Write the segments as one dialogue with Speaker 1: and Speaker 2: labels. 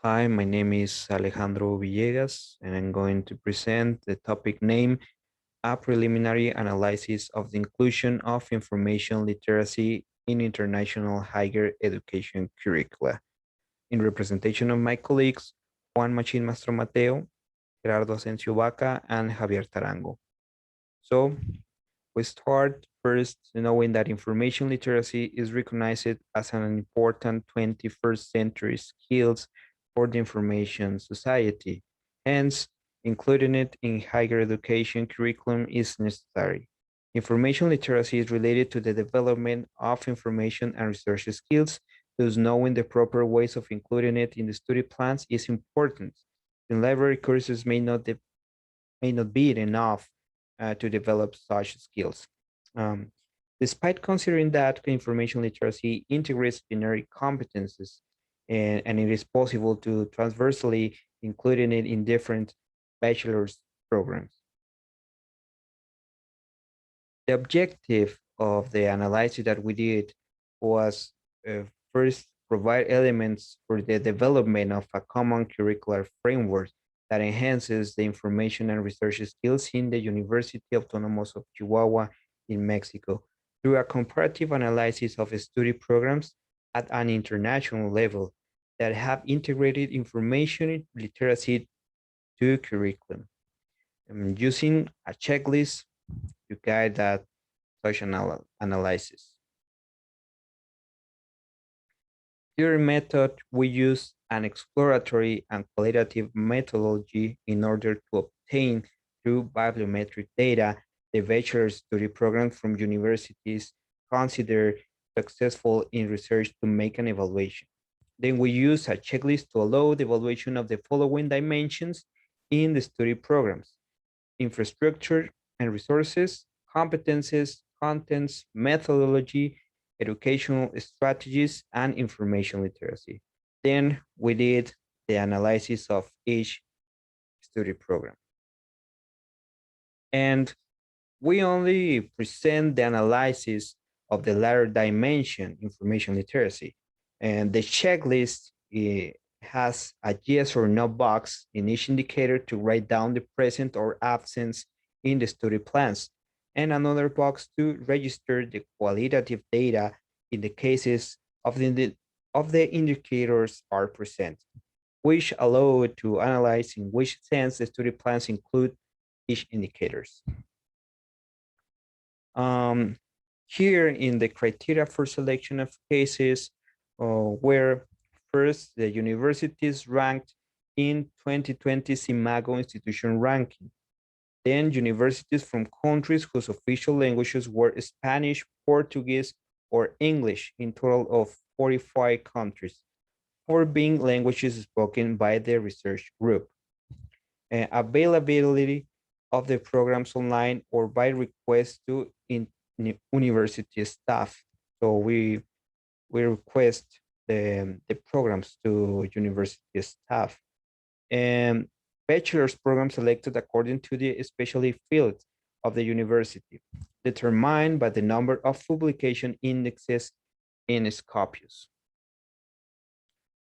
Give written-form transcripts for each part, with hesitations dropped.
Speaker 1: Hi, my name is Alejandro Villegas, and I'm going to present the topic name, A Preliminary Analysis of the Inclusion of Information Literacy in International Higher Education Curricula, in representation of my colleagues, Juan Machín Mastro Mateo, Gerardo Asensio Vaca, and Javier Tarango. So we start first knowing that information literacy is recognized as an important 21st century skills for the information society. Hence, including it in higher education curriculum is necessary. Information literacy is related to the development of information and research skills, thus knowing the proper ways of including it in the study plans is important. In library courses may not be enough to develop such skills. Um, Despite considering that information literacy integrates generic competencies and it is possible to transversely including it in different bachelor's programs. The objective of the analysis that we did was first provide elements for the development of a common curricular framework that enhances the information and research skills in the University Autónoma of Chihuahua in Mexico through a comparative analysis of study programs at an international level that have integrated information literacy to curriculum. Using a checklist to guide that such analysis. Here method, we use an exploratory and qualitative methodology in order to obtain through bibliometric data the bachelor study program from universities considered successful in research to make an evaluation. Then we use a checklist to allow the evaluation of the following dimensions in the study programs: infrastructure and resources, competences, contents, methodology, educational strategies, and information literacy. Then we did the analysis of each study program. And we only present the analysis of the latter dimension, information literacy. And the checklist has a yes or no box in each indicator to write down the present or absence in the study plans, and another box to register the qualitative data in the cases of the indicators are present, which allow to analyze in which sense the study plans include each indicators. Here in the criteria for selection of cases, where first the universities ranked in 2020 SCImago Institution Ranking. Then universities from countries whose official languages were Spanish, Portuguese, or English, in total of 45 countries, 4 being languages spoken by the research group. Availability of the programs online or by request to university staff. So we request the programs to university staff. And bachelor's program selected according to the specialty field of the university, determined by the number of publication indexes in Scopus.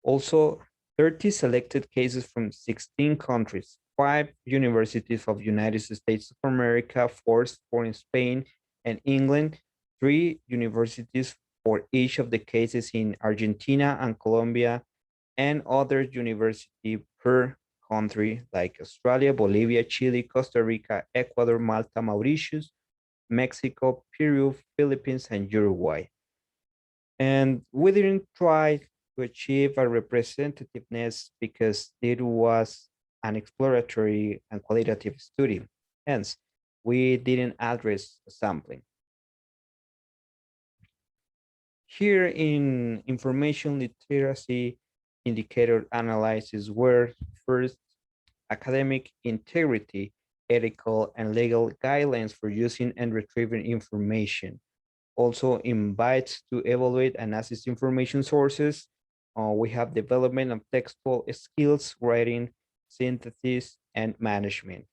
Speaker 1: Also, 30 selected cases from 16 countries, 5 universities of United States of America, 4 in Spain and England, 3 universities for each of the cases in Argentina and Colombia, and other university per country like Australia, Bolivia, Chile, Costa Rica, Ecuador, Malta, Mauritius, Mexico, Peru, Philippines, and Uruguay. And we didn't try to achieve a representativeness because it was an exploratory and qualitative study. Hence, we didn't address sampling. Here in information literacy indicator analysis were first academic integrity, ethical and legal guidelines for using and retrieving information. Also invites to evaluate and assess information sources. We have development of textual skills, writing, synthesis, and management.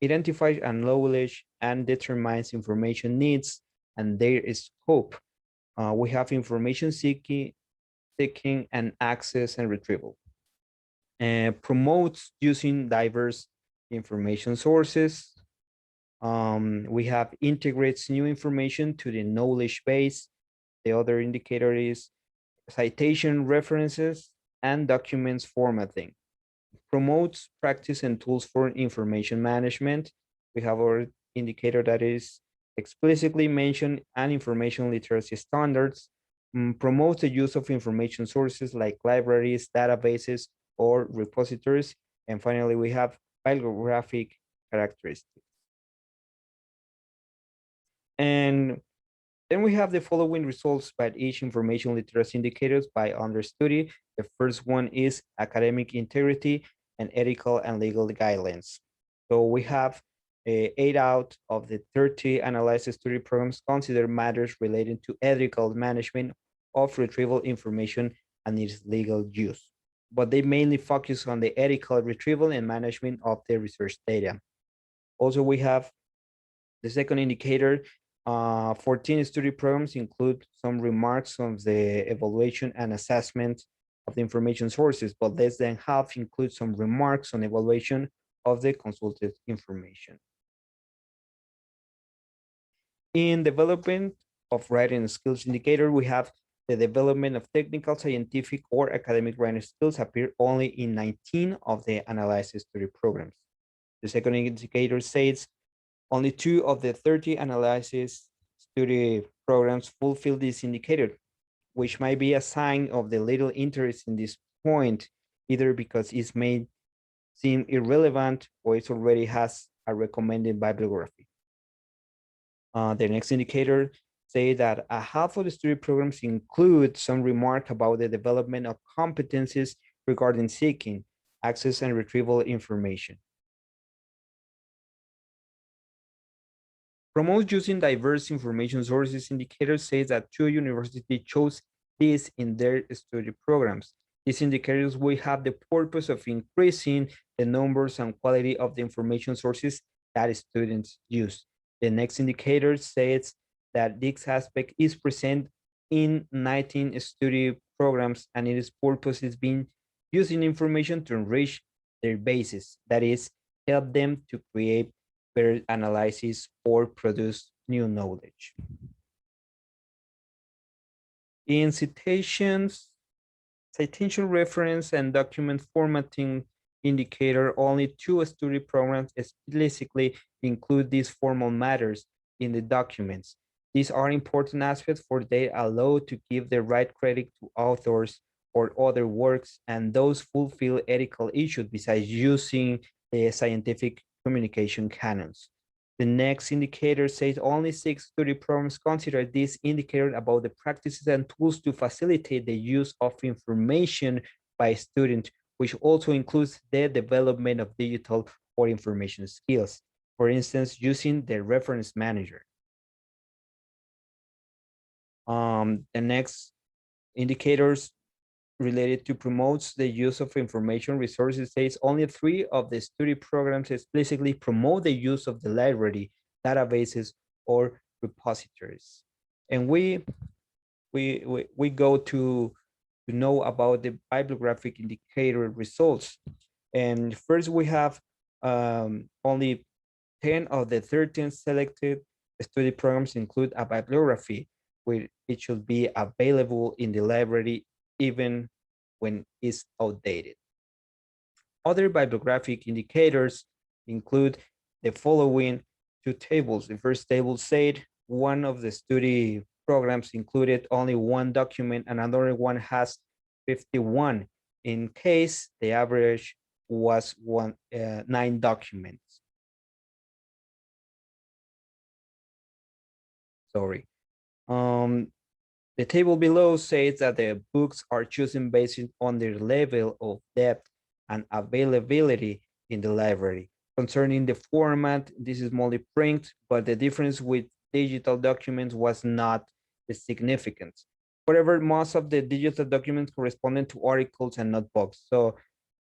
Speaker 1: Identifies and knowledge and determines information needs and their scope. We have information seeking and access and retrieval. promotes using diverse information sources. We have integrates new information to the knowledge base. The other indicator is citation references and documents formatting. Promotes practice and tools for information management. We have our indicator that is explicitly mentioned and information literacy standards. Promotes the use of information sources like libraries, databases, or repositories. And finally, we have bibliographic characteristics. And then we have the following results by each information literacy indicators by understudy. The first one is academic integrity and ethical and legal guidelines. So we have 8 out of the 30 analyzed study programs consider matters relating to ethical management of retrieval information and its legal use. But they mainly focus on the ethical retrieval and management of the research data. Also, we have the second indicator, 14 study programs include some remarks on the evaluation and assessment of the information sources, but less than half include some remarks on evaluation of the consulted information. In development of writing skills indicator, we have the development of technical, scientific, or academic writing skills appear only in 19 of the analyzed study programs. The second indicator says only 2 of the 30 analysis study programs fulfill this indicator, which might be a sign of the little interest in this point, either because it's may seem irrelevant or it already has a recommended bibliography. The next indicator say that a half of the study programs include some remark about the development of competencies regarding seeking, access, and retrieval information. Promotes using diverse information sources indicator says that 2 universities chose this in their study programs. These indicators will have the purpose of increasing the numbers and quality of the information sources that students use. The next indicator says that this aspect is present in 19 study programs and its purpose is being using information to enrich their bases, that is, help them to create better analysis or produce new knowledge. In citations, citation reference and document formatting indicator, only 2 study programs explicitly include these formal matters in the documents. These are important aspects for they allow to give the right credit to authors or other works, and those fulfill ethical issues besides using the scientific communication canons. The next indicator says only 6 study programs consider this indicator about the practices and tools to facilitate the use of information by students, which also includes the development of digital or information skills. For instance, using the reference manager. The next indicators related to promotes the use of information resources says only 3 of the study programs explicitly promote the use of the library, databases, or repositories. And we go to know about the bibliographic indicator results. And first we have only 10 of the 13 selected study programs include a bibliography, where it should be available in the library even when it's outdated. Other bibliographic indicators include the following 2 tables. The first table said one of the study programs included only 1 document and another one has 51. In case the average was 9 documents. Sorry. The table below says that the books are chosen based on their level of depth and availability in the library. Concerning the format, this is mostly print, but the difference with digital documents was not significant. However, most of the digital documents corresponded to articles and not books. So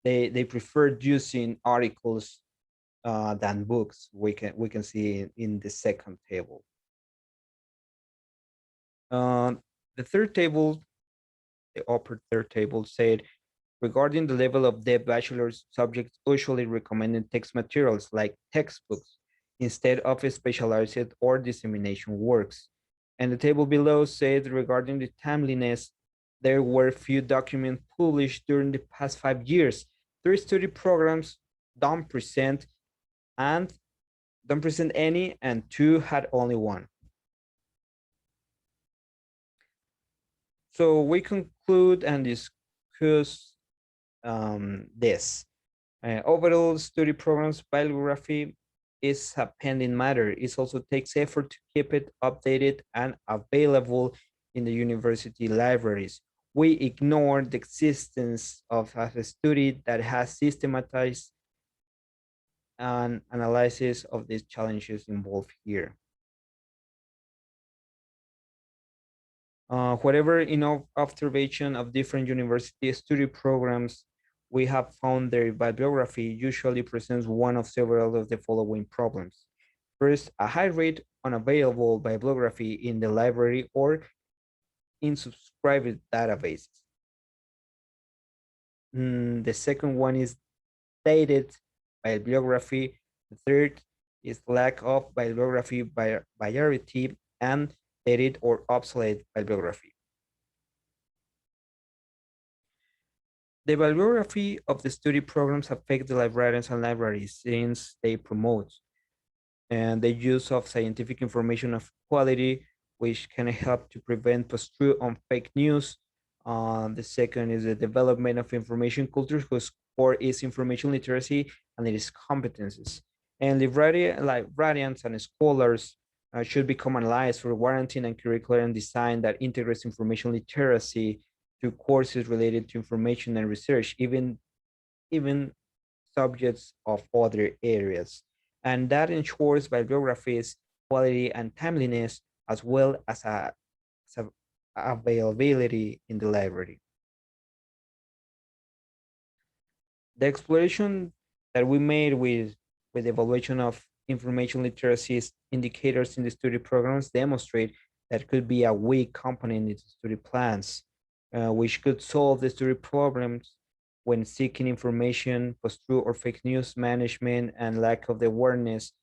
Speaker 1: they preferred using articles than books. We can see in the second table. The third table, the upper third table said Regarding the level of depth, bachelor's subjects usually recommended text materials like textbooks instead of specialized or dissemination works. And the table below said regarding the timeliness, there were few documents published during the past 5 years. 3 study programs don't present and don't present any, and 2 had only one. So we conclude and discuss this. Overall, study programs bibliography is a pending matter. It also takes effort to keep it updated and available in the university libraries. We ignore the existence of a study that has systematized an analysis of these challenges involved here. Whatever enough observation of different university study programs, we have found their bibliography usually presents one of several of the following problems. First, a high rate unavailable bibliography in the library or in subscribed databases. The second one is dated bibliography. The third is lack of bibliography variety and dated or obsolete bibliography. The bibliography of the study programs affect the librarians and libraries since they promote and the use of scientific information of quality, which can help to prevent post-truth on fake news. The second is the development of information culture, whose core is information literacy and it is competencies. And librarians and scholars should become analyzed for warranting and curricular and design that integrates information literacy to courses related to information and research, even subjects of other areas. And that ensures bibliography's quality and timeliness, as well as a availability in the library. The exploration that we made with evaluation of information literacy indicators in the study programs demonstrate that could be a weak component in the study plans, which could solve the study problems when seeking information, post-truth or fake news management, and lack of the awareness,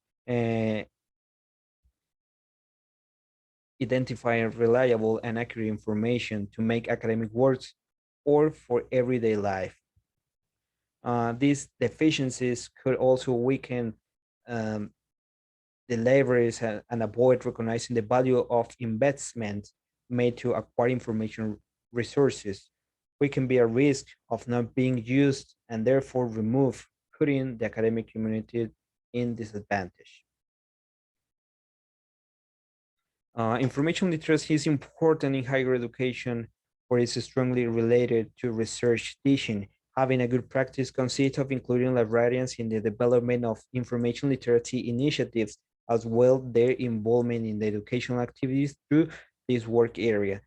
Speaker 1: identifying reliable and accurate information to make academic works or for everyday life. These deficiencies could also weaken the libraries and avoid recognizing the value of investment made to acquire information resources. We can be a risk of not being used and therefore remove, putting the academic community in disadvantage. Information literacy is important in higher education, where it's strongly related to research teaching. Having a good practice consists of including librarians in the development of information literacy initiatives, as well their involvement in the educational activities through this work area.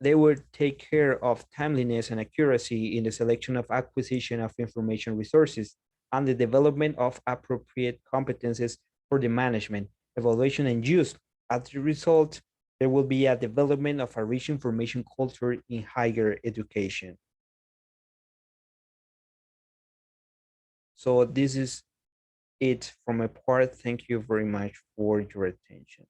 Speaker 1: They would take care of timeliness and accuracy in the selection of acquisition of information resources and the development of appropriate competences for the management, evaluation, and use. As a result, there will be a development of a rich information culture in higher education. So this is it from my part. Thank you very much for your attention.